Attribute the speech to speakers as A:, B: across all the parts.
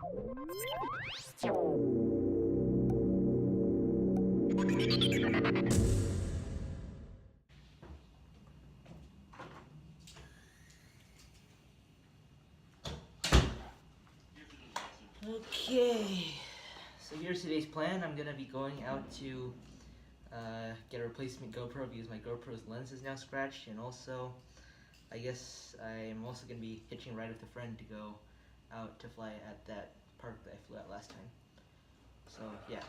A: Okay, so here's today's plan. I'm gonna be going out to get a replacement GoPro because my GoPro's lens is now scratched, and also I guess I'm also gonna be hitching a ride with a friend to go out to fly at that park that I flew at last time. So yeah.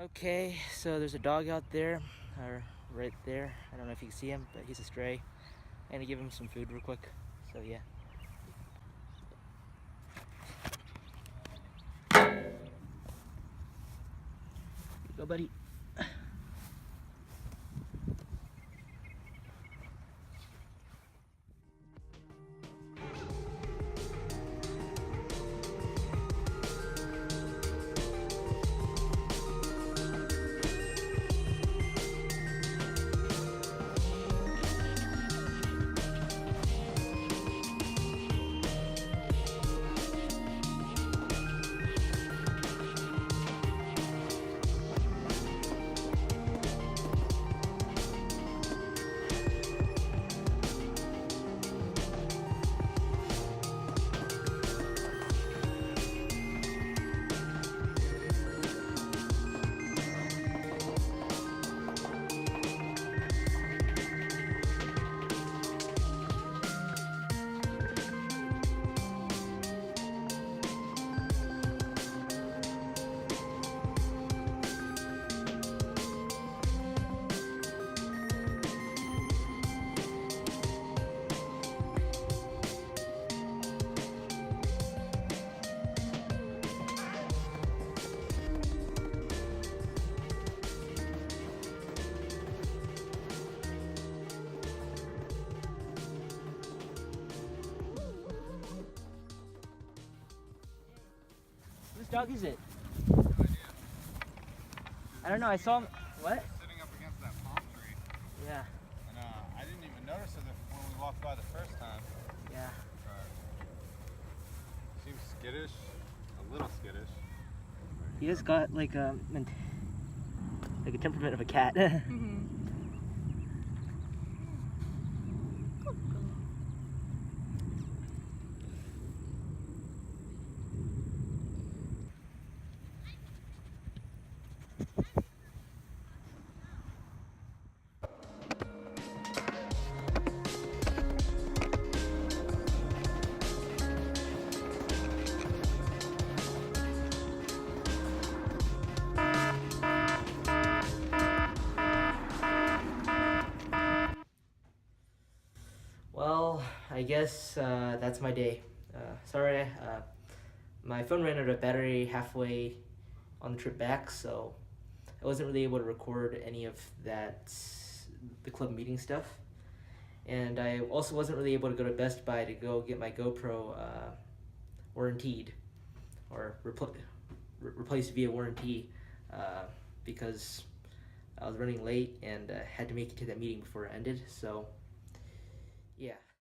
A: Okay, so there's a dog out there, or right there. I don't know if you can see him, but he's a stray. I'm gonna give him some food real quick. So yeah. Here you go, buddy. Whose dog is it?
B: No idea.
A: I don't know, I saw him. What?
B: Sitting up against that palm tree.
A: Yeah.
B: And I didn't even notice it when we walked by the first time.
A: Yeah.
B: Seems skittish, a little skittish.
A: He has got like a temperament of a cat. Well, I guess that's my day. Sorry, my phone ran out of battery halfway on the trip back, so I wasn't really able to record any of that, the club meeting stuff. And I also wasn't really able to go to Best Buy to go get my GoPro warrantied, or replaced via warranty, because I was running late and had to make it to that meeting before it ended, so yeah.